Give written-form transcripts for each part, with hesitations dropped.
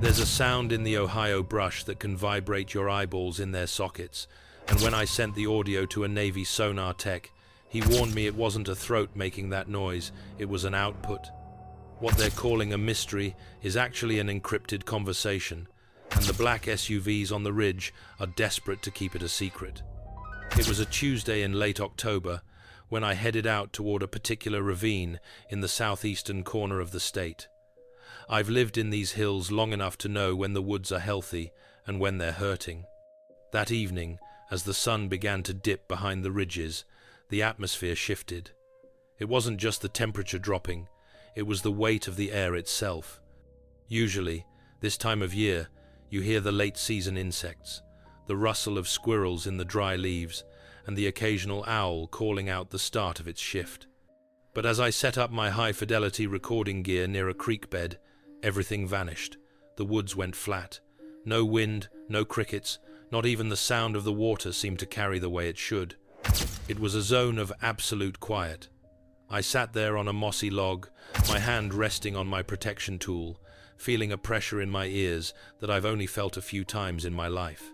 There's a sound in the Ohio brush that can vibrate your eyeballs in their sockets, and when I sent the audio to a Navy sonar tech, he warned me it wasn't a throat making that noise, it was an output. What they're calling a mystery is actually an encrypted conversation, and the black SUVs on the ridge are desperate to keep it a secret. It was a Tuesday in late October when I headed out toward a particular ravine in the southeastern corner of the state. I've lived in these hills long enough to know when the woods are healthy and when they're hurting. That evening, as the sun began to dip behind the ridges, the atmosphere shifted. It wasn't just the temperature dropping, it was the weight of the air itself. Usually, this time of year, you hear the late-season insects, the rustle of squirrels in the dry leaves, and the occasional owl calling out the start of its shift. But as I set up my high-fidelity recording gear near a creek bed, everything vanished. The woods went flat. No wind, no crickets, not even the sound of the water seemed to carry the way it should. It was a zone of absolute quiet. I sat there on a mossy log, my hand resting on my protection tool, feeling a pressure in my ears that I've only felt a few times in my life.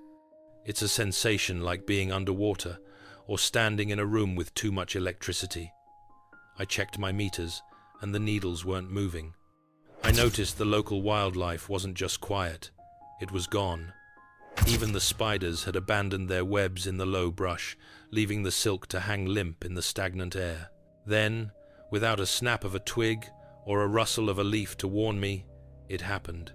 It's a sensation like being underwater or standing in a room with too much electricity. I checked my meters, and the needles weren't moving. I noticed the local wildlife wasn't just quiet, it was gone. Even the spiders had abandoned their webs in the low brush, leaving the silk to hang limp in the stagnant air. Then, without a snap of a twig or a rustle of a leaf to warn me, it happened.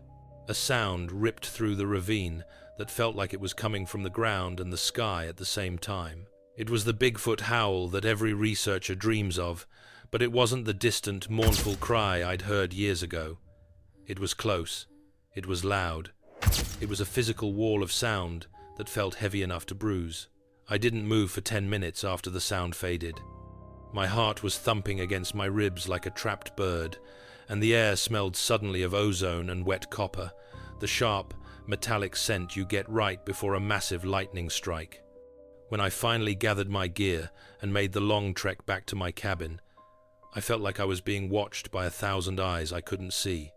A sound ripped through the ravine that felt like it was coming from the ground and the sky at the same time. It was the Bigfoot howl that every researcher dreams of, but it wasn't the distant, mournful cry I'd heard years ago. It was close. It was loud. It was a physical wall of sound that felt heavy enough to bruise. I didn't move for 10 minutes after the sound faded. My heart was thumping against my ribs like a trapped bird, and the air smelled suddenly of ozone and wet copper, the sharp, metallic scent you get right before a massive lightning strike. When I finally gathered my gear and made the long trek back to my cabin, I felt like I was being watched by 1,000 eyes I couldn't see.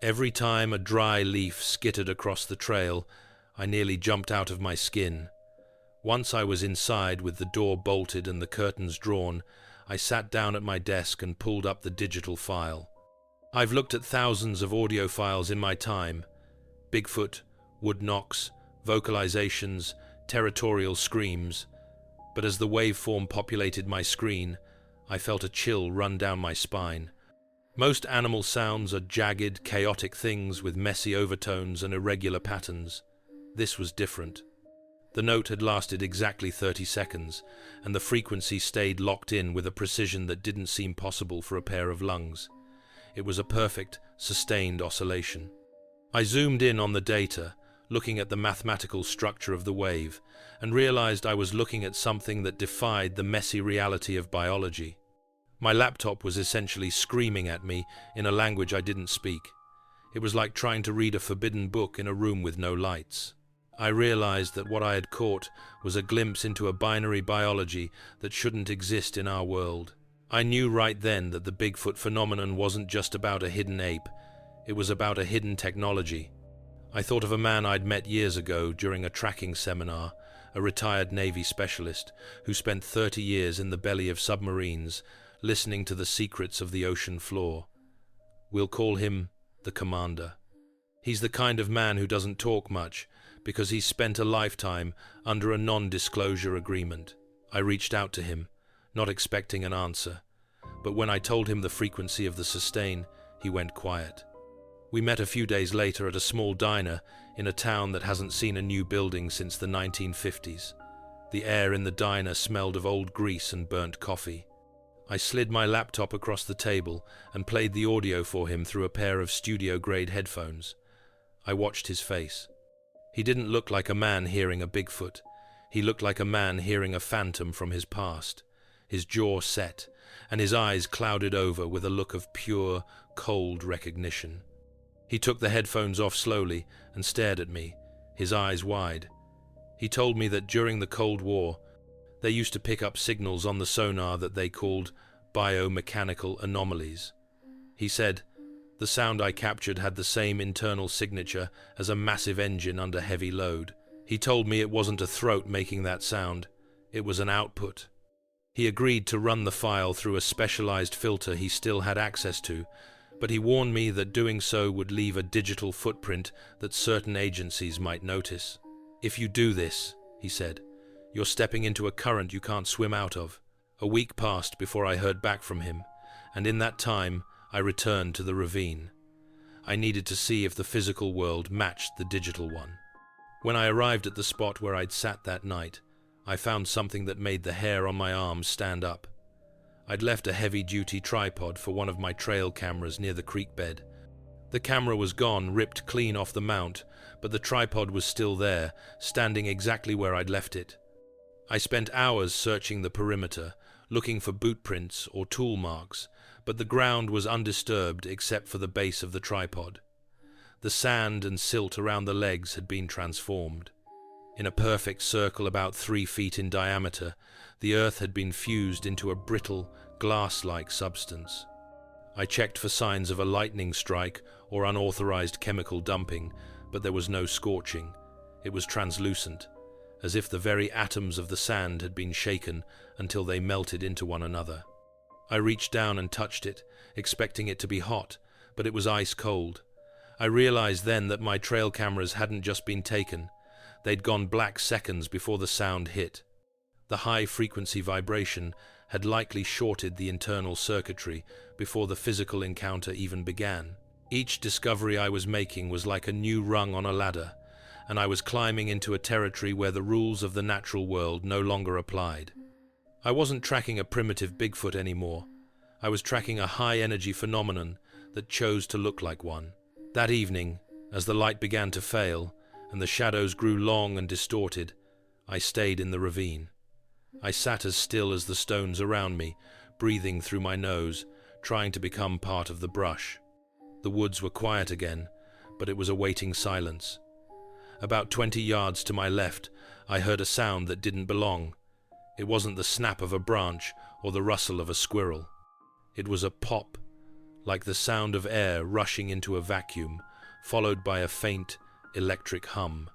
Every time a dry leaf skittered across the trail, I nearly jumped out of my skin. Once I was inside with the door bolted and the curtains drawn, I sat down at my desk and pulled up the digital file. I've looked at thousands of audio files in my time. Bigfoot, wood knocks, vocalizations, territorial screams. But as the waveform populated my screen, I felt a chill run down my spine. Most animal sounds are jagged, chaotic things with messy overtones and irregular patterns. This was different. The note had lasted exactly 30 seconds, and the frequency stayed locked in with a precision that didn't seem possible for a pair of lungs. It was a perfect, sustained oscillation. I zoomed in on the data, looking at the mathematical structure of the wave, and realized I was looking at something that defied the messy reality of biology. My laptop was essentially screaming at me in a language I didn't speak. It was like trying to read a forbidden book in a room with no lights. I realized that what I had caught was a glimpse into a binary biology that shouldn't exist in our world. I knew right then that the Bigfoot phenomenon wasn't just about a hidden ape, it was about a hidden technology. I thought of a man I'd met years ago during a tracking seminar, a retired Navy specialist who spent 30 years in the belly of submarines, listening to the secrets of the ocean floor. We'll call him the Commander. He's the kind of man who doesn't talk much, because he's spent a lifetime under a non-disclosure agreement. I reached out to him, not expecting an answer, but when I told him the frequency of the sustain, he went quiet. We met a few days later at a small diner in a town that hasn't seen a new building since the 1950s. The air in the diner smelled of old grease and burnt coffee. I slid my laptop across the table and played the audio for him through a pair of studio-grade headphones. I watched his face. He didn't look like a man hearing a Bigfoot. He looked like a man hearing a phantom from his past. His jaw set, and his eyes clouded over with a look of pure, cold recognition. He took the headphones off slowly and stared at me, his eyes wide. He told me that during the Cold War, they used to pick up signals on the sonar that they called biomechanical anomalies. He said, The sound I captured had the same internal signature as a massive engine under heavy load. He told me it wasn't a throat making that sound, it was an output. He agreed to run the file through a specialized filter he still had access to, but he warned me that doing so would leave a digital footprint that certain agencies might notice. "If you do this," he said, "you're stepping into a current you can't swim out of." A week passed before I heard back from him, and in that time I returned to the ravine. I needed to see if the physical world matched the digital one. When I arrived at the spot where I'd sat that night, I found something that made the hair on my arms stand up. I'd left a heavy-duty tripod for one of my trail cameras near the creek bed. The camera was gone, ripped clean off the mount, but the tripod was still there, standing exactly where I'd left it. I spent hours searching the perimeter, looking for boot prints or tool marks, but the ground was undisturbed except for the base of the tripod. The sand and silt around the legs had been transformed. In a perfect circle about 3 feet in diameter, the earth had been fused into a brittle, glass-like substance. I checked for signs of a lightning strike or unauthorized chemical dumping, but there was no scorching. It was translucent, as if the very atoms of the sand had been shaken until they melted into one another. I reached down and touched it, expecting it to be hot, but it was ice cold. I realized then that my trail cameras hadn't just been taken. They'd gone black seconds before the sound hit. The high-frequency vibration had likely shorted the internal circuitry before the physical encounter even began. Each discovery I was making was like a new rung on a ladder, and I was climbing into a territory where the rules of the natural world no longer applied. I wasn't tracking a primitive Bigfoot anymore. I was tracking a high-energy phenomenon that chose to look like one. That evening, as the light began to fail, and the shadows grew long and distorted, I stayed in the ravine. I sat as still as the stones around me, breathing through my nose, trying to become part of the brush. The woods were quiet again, but it was a waiting silence. About 20 yards to my left, I heard a sound that didn't belong. It wasn't the snap of a branch or the rustle of a squirrel. It was a pop, like the sound of air rushing into a vacuum, followed by a faint, electric hum.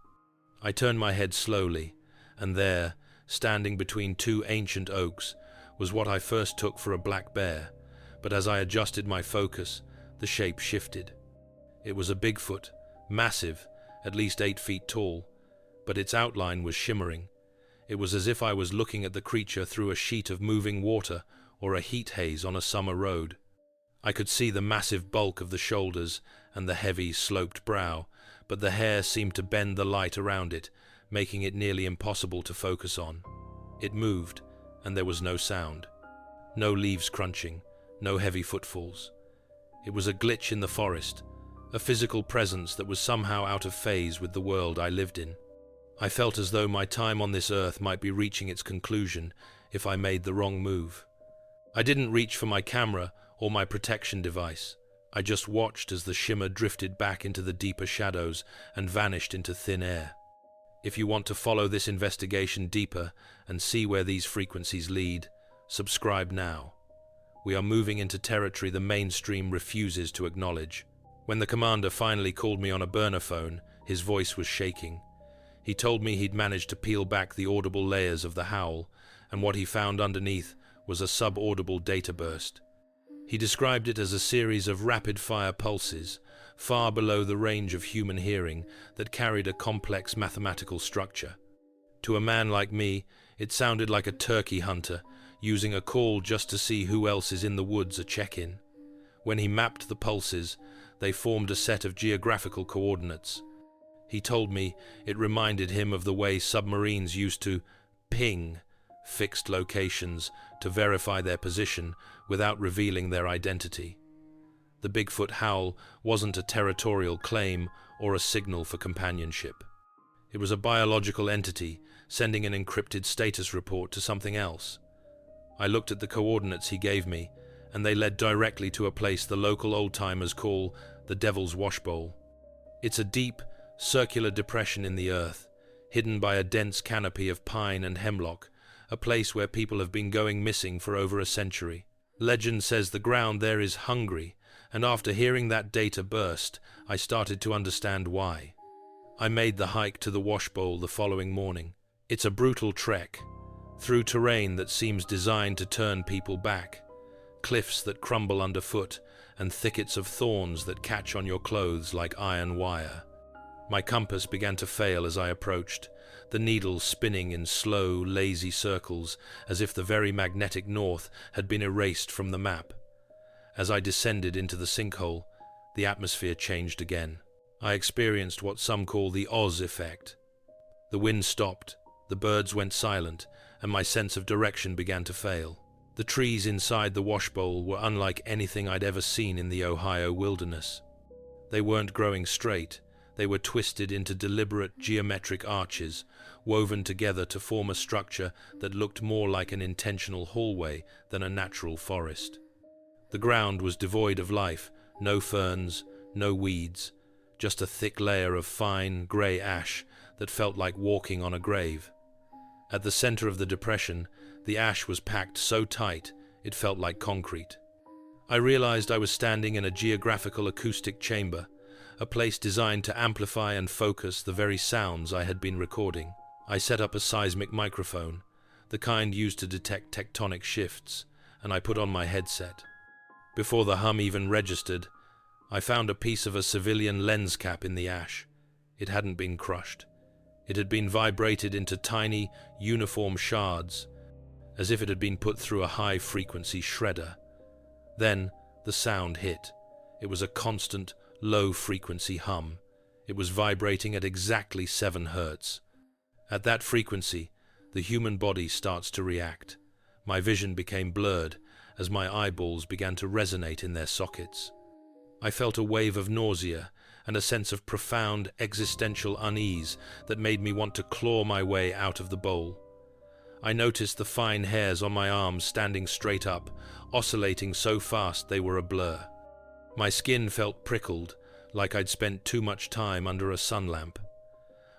I turned my head slowly, and there, standing between 2 ancient oaks, was what I first took for a black bear, but as I adjusted my focus, the shape shifted. It was a Bigfoot, massive, at least 8 feet tall, but its outline was shimmering. It was as if I was looking at the creature through a sheet of moving water or a heat haze on a summer road. I could see the massive bulk of the shoulders and the heavy, sloped brow, but the hair seemed to bend the light around it, making it nearly impossible to focus on. It moved, and there was no sound. No leaves crunching, no heavy footfalls. It was a glitch in the forest, a physical presence that was somehow out of phase with the world I lived in. I felt as though my time on this earth might be reaching its conclusion if I made the wrong move. I didn't reach for my camera or my protection device. I just watched as the shimmer drifted back into the deeper shadows and vanished into thin air. If you want to follow this investigation deeper and see where these frequencies lead, subscribe now. We are moving into territory the mainstream refuses to acknowledge. When the commander finally called me on a burner phone, his voice was shaking. He told me he'd managed to peel back the audible layers of the Howl, and what he found underneath was a subaudible data burst. He described it as a series of rapid-fire pulses, far below the range of human hearing, that carried a complex mathematical structure. To a man like me, it sounded like a turkey hunter, using a call just to see who else is in the woods a check-in. When he mapped the pulses, they formed a set of geographical coordinates. He told me it reminded him of the way submarines used to ping fixed locations to verify their position without revealing their identity. The Bigfoot howl wasn't a territorial claim or a signal for companionship. It was a biological entity sending an encrypted status report to something else. I looked at the coordinates he gave me, and they led directly to a place the local old-timers call the Devil's Washbowl. It's a deep, circular depression in the earth, hidden by a dense canopy of pine and hemlock, a place where people have been going missing for over a century. Legend says the ground there is hungry, and after hearing that data burst, I started to understand why. I made the hike to the washbowl the following morning. It's a brutal trek, through terrain that seems designed to turn people back, cliffs that crumble underfoot, and thickets of thorns that catch on your clothes like iron wire. My compass began to fail as I approached, the needle spinning in slow, lazy circles, as if the very magnetic north had been erased from the map. As I descended into the sinkhole, the atmosphere changed again. I experienced what some call the Oz effect. The wind stopped, the birds went silent, and my sense of direction began to fail. The trees inside the washbowl were unlike anything I'd ever seen in the Ohio wilderness. They weren't growing straight. They were twisted into deliberate geometric arches, woven together to form a structure that looked more like an intentional hallway than a natural forest. The ground was devoid of life, no ferns, no weeds, just a thick layer of fine, grey ash that felt like walking on a grave. At the center of the depression, the ash was packed so tight it felt like concrete. I realized I was standing in a geographical acoustic chamber, a place designed to amplify and focus the very sounds I had been recording. I set up a seismic microphone, the kind used to detect tectonic shifts, and I put on my headset. Before the hum even registered, I found a piece of a civilian lens cap in the ash. It hadn't been crushed. It had been vibrated into tiny, uniform shards, as if it had been put through a high-frequency shredder. Then the sound hit. It was a constant, low-frequency hum. It was vibrating at exactly 7 Hertz. At that frequency, the human body starts to react. My vision became blurred as my eyeballs began to resonate in their sockets. I felt a wave of nausea and a sense of profound existential unease that made me want to claw my way out of the bowl. I noticed the fine hairs on my arms standing straight up, oscillating so fast they were a blur. My skin felt prickled, like I'd spent too much time under a sun lamp.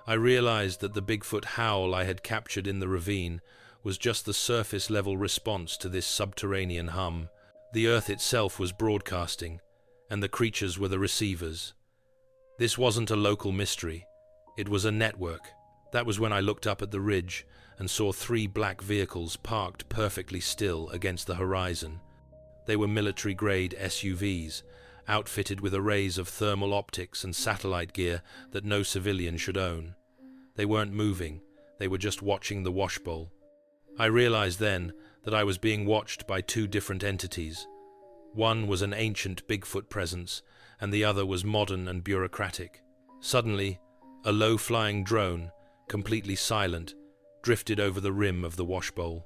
I realized that the Bigfoot howl I had captured in the ravine was just the surface-level response to this subterranean hum. The earth itself was broadcasting, and the creatures were the receivers. This wasn't a local mystery. It was a network. That was when I looked up at the ridge and saw 3 black vehicles parked perfectly still against the horizon. They were military-grade SUVs, outfitted with arrays of thermal optics and satellite gear that no civilian should own. They weren't moving. They were just watching the washbowl. I realized then that I was being watched by 2 different entities. One was an ancient Bigfoot presence, and the other was modern and bureaucratic. Suddenly, a low-flying drone, completely silent, drifted over the rim of the washbowl.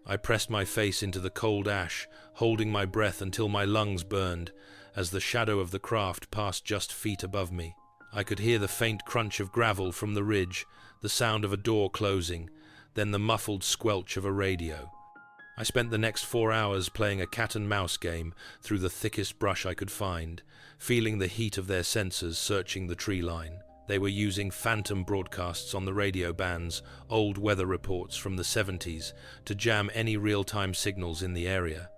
I pressed my face into the cold ash, holding my breath until my lungs burned, as the shadow of the craft passed just feet above me. I could hear the faint crunch of gravel from the ridge, the sound of a door closing, then the muffled squelch of a radio. I spent the next 4 hours playing a cat-and-mouse game through the thickest brush I could find, feeling the heat of their sensors searching the tree line. They were using phantom broadcasts on the radio bands, old weather reports from the 70s, to jam any real-time signals in the area.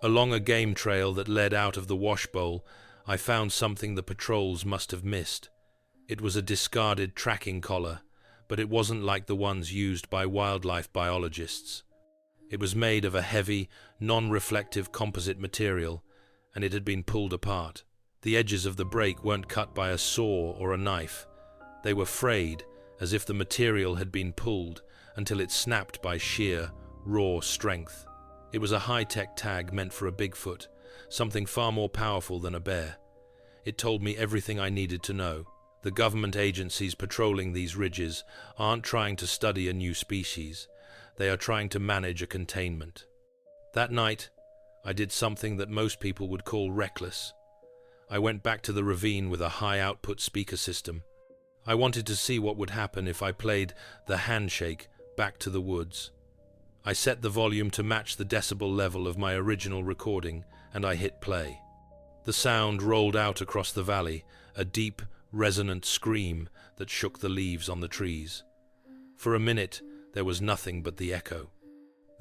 Along a game trail that led out of the washbowl, I found something the patrols must have missed. It was a discarded tracking collar, but it wasn't like the ones used by wildlife biologists. It was made of a heavy, non-reflective composite material, and it had been pulled apart. The edges of the break weren't cut by a saw or a knife. They were frayed, as if the material had been pulled until it snapped by sheer, raw strength. It was a high-tech tag meant for a Bigfoot, something far more powerful than a bear. It told me everything I needed to know. The government agencies patrolling these ridges aren't trying to study a new species. They are trying to manage a containment. That night, I did something that most people would call reckless. I went back to the ravine with a high-output speaker system. I wanted to see what would happen if I played the handshake back to the woods. I set the volume to match the decibel level of my original recording, and I hit play. The sound rolled out across the valley, a deep, resonant scream that shook the leaves on the trees. For a minute, there was nothing but the echo.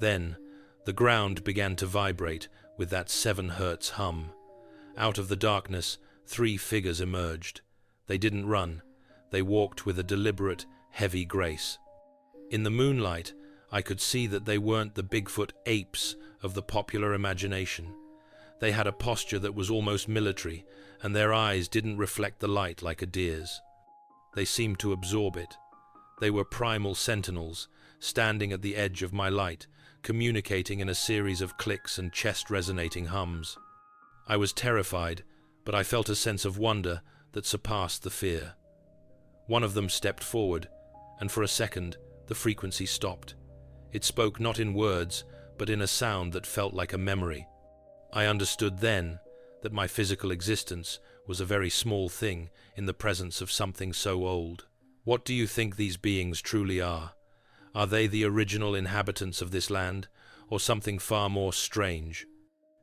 Then, the ground began to vibrate with that 7 Hertz hum, Out of the darkness, 3 figures emerged. They didn't run. They walked with a deliberate, heavy grace. In the moonlight, I could see that they weren't the Bigfoot apes of the popular imagination. They had a posture that was almost military, and their eyes didn't reflect the light like a deer's. They seemed to absorb it. They were primal sentinels, standing at the edge of my light, communicating in a series of clicks and chest-resonating hums. I was terrified, but I felt a sense of wonder that surpassed the fear. One of them stepped forward, and for a second, the frequency stopped. It spoke not in words, but in a sound that felt like a memory. I understood then that my physical existence was a very small thing in the presence of something so old. What do you think these beings truly are? Are they the original inhabitants of this land, or something far more strange?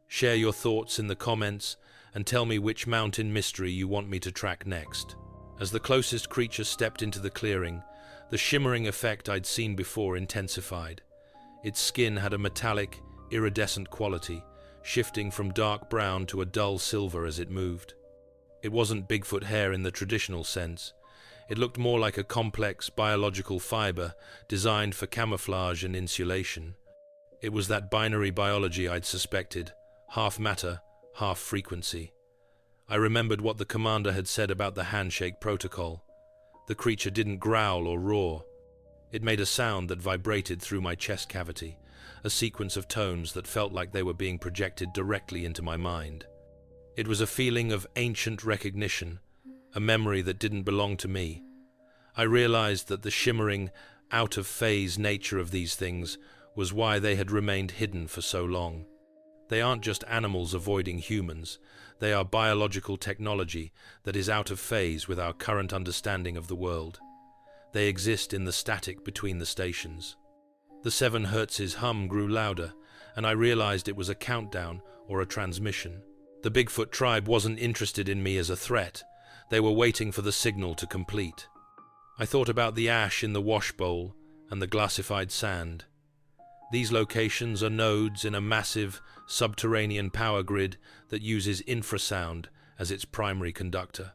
Share your thoughts in the comments and tell me which mountain mystery you want me to track next. As the closest creature stepped into the clearing, the shimmering effect I'd seen before intensified. Its skin had a metallic, iridescent quality, shifting from dark brown to a dull silver as it moved. It wasn't Bigfoot hair in the traditional sense. It looked more like a complex biological fiber designed for camouflage and insulation. It was that binary biology I'd suspected, half matter, half frequency. I remembered what the commander had said about the handshake protocol. The creature didn't growl or roar. It made a sound that vibrated through my chest cavity, a sequence of tones that felt like they were being projected directly into my mind. It was a feeling of ancient recognition, a memory that didn't belong to me. I realized that the shimmering, out-of-phase nature of these things was why they had remained hidden for so long. They aren't just animals avoiding humans. They are biological technology that is out of phase with our current understanding of the world. They exist in the static between the stations. The 7 Hertz's hum grew louder, and I realized it was a countdown or a transmission. The Bigfoot tribe wasn't interested in me as a threat. They were waiting for the signal to complete. I thought about the ash in the wash bowl and the glassified sand. These locations are nodes in a massive, subterranean power grid that uses infrasound as its primary conductor.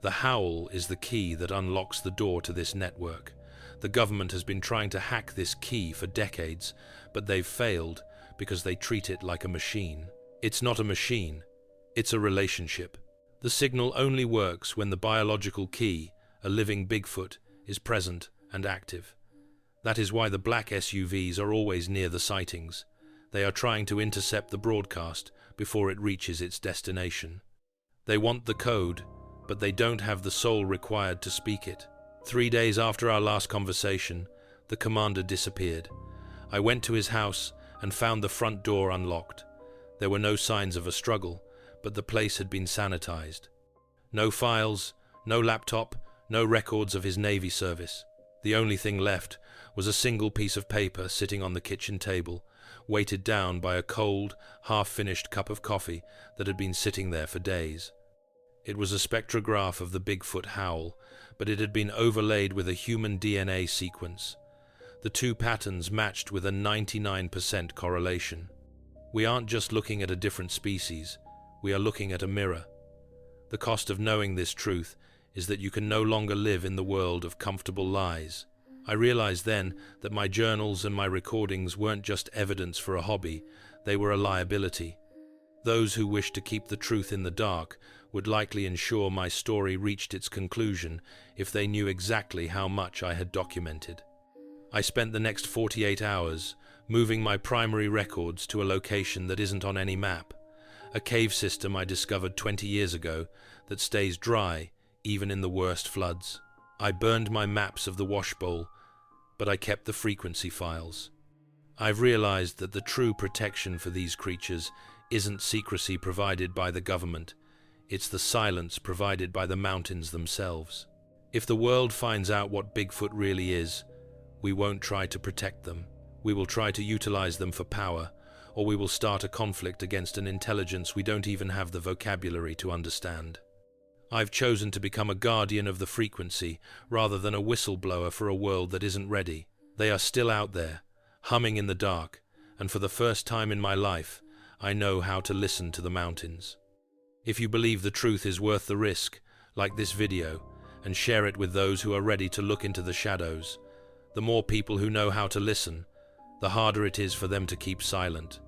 The Howl is the key that unlocks the door to this network. The government has been trying to hack this key for decades, but they've failed because they treat it like a machine. It's not a machine, it's a relationship. The signal only works when the biological key, a living Bigfoot, is present and active. That is why the black SUVs are always near the sightings. They are trying to intercept the broadcast before it reaches its destination. They want the code, but they don't have the soul required to speak it. 3 days after our last conversation, the commander disappeared. I went to his house and found the front door unlocked. There were no signs of a struggle, but the place had been sanitized. No files, no laptop, no records of his Navy service. The only thing left was a single piece of paper sitting on the kitchen table, weighted down by a cold, half-finished cup of coffee that had been sitting there for days. It was a spectrograph of the Bigfoot Howl, but it had been overlaid with a human DNA sequence. The 2 patterns matched with a 99% correlation. We aren't just looking at a different species, we are looking at a mirror. The cost of knowing this truth is that you can no longer live in the world of comfortable lies. I realized then that my journals and my recordings weren't just evidence for a hobby, they were a liability. Those who wished to keep the truth in the dark would likely ensure my story reached its conclusion if they knew exactly how much I had documented. I spent the next 48 hours moving my primary records to a location that isn't on any map, a cave system I discovered 20 years ago that stays dry even in the worst floods. I burned my maps of the wash bowl, but I kept the frequency files. I've realized that the true protection for these creatures isn't secrecy provided by the government, it's the silence provided by the mountains themselves. If the world finds out what Bigfoot really is, we won't try to protect them. We will try to utilize them for power, or we will start a conflict against an intelligence we don't even have the vocabulary to understand. I've chosen to become a guardian of the frequency rather than a whistleblower for a world that isn't ready. They are still out there, humming in the dark, and for the first time in my life, I know how to listen to the mountains. If you believe the truth is worth the risk, like this video, and share it with those who are ready to look into the shadows. The more people who know how to listen, the harder it is for them to keep silent.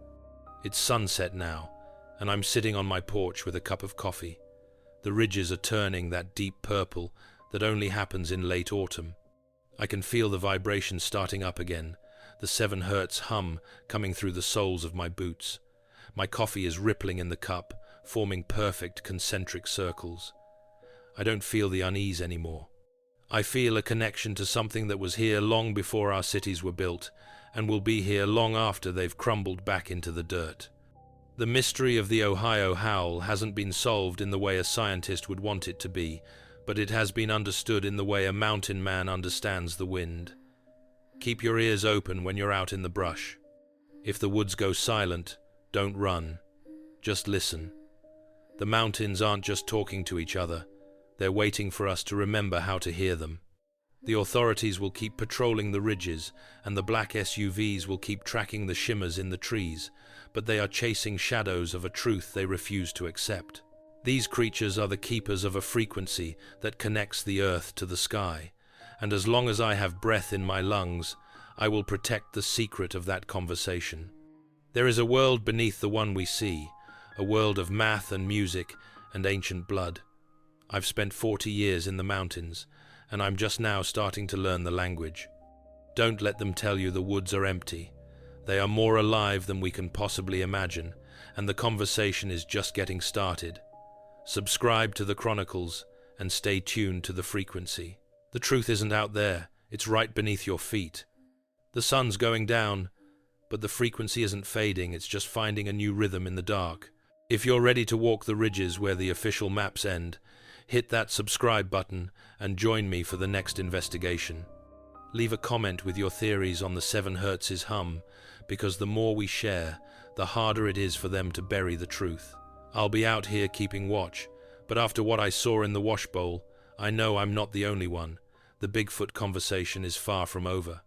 It's sunset now, and I'm sitting on my porch with a cup of coffee. The ridges are turning that deep purple that only happens in late autumn. I can feel the vibration starting up again, the 7 hertz hum coming through the soles of my boots. My coffee is rippling in the cup, forming perfect concentric circles. I don't feel the unease anymore. I feel a connection to something that was here long before our cities were built, and will be here long after they've crumbled back into the dirt. The mystery of the Ohio Howl hasn't been solved in the way a scientist would want it to be, but it has been understood in the way a mountain man understands the wind. Keep your ears open when you're out in the brush. If the woods go silent, don't run. Just listen. The mountains aren't just talking to each other. They're waiting for us to remember how to hear them. The authorities will keep patrolling the ridges, and the black SUVs will keep tracking the shimmers in the trees, but they are chasing shadows of a truth they refuse to accept. These creatures are the keepers of a frequency that connects the earth to the sky, and as long as I have breath in my lungs, I will protect the secret of that conversation. There is a world beneath the one we see, a world of math and music and ancient blood. I've spent 40 years in the mountains, and I'm just now starting to learn the language. Don't let them tell you the woods are empty. They are more alive than we can possibly imagine, and the conversation is just getting started. Subscribe to the Chronicles and stay tuned to the frequency. The truth isn't out there, it's right beneath your feet. The sun's going down, but the frequency isn't fading, it's just finding a new rhythm in the dark. If you're ready to walk the ridges where the official maps end, hit that subscribe button and join me for the next investigation. Leave a comment with your theories on the 7 hertz's hum, because the more we share, the harder it is for them to bury the truth. I'll be out here keeping watch, but after what I saw in the wash bowl, I know I'm not the only one. The Bigfoot conversation is far from over.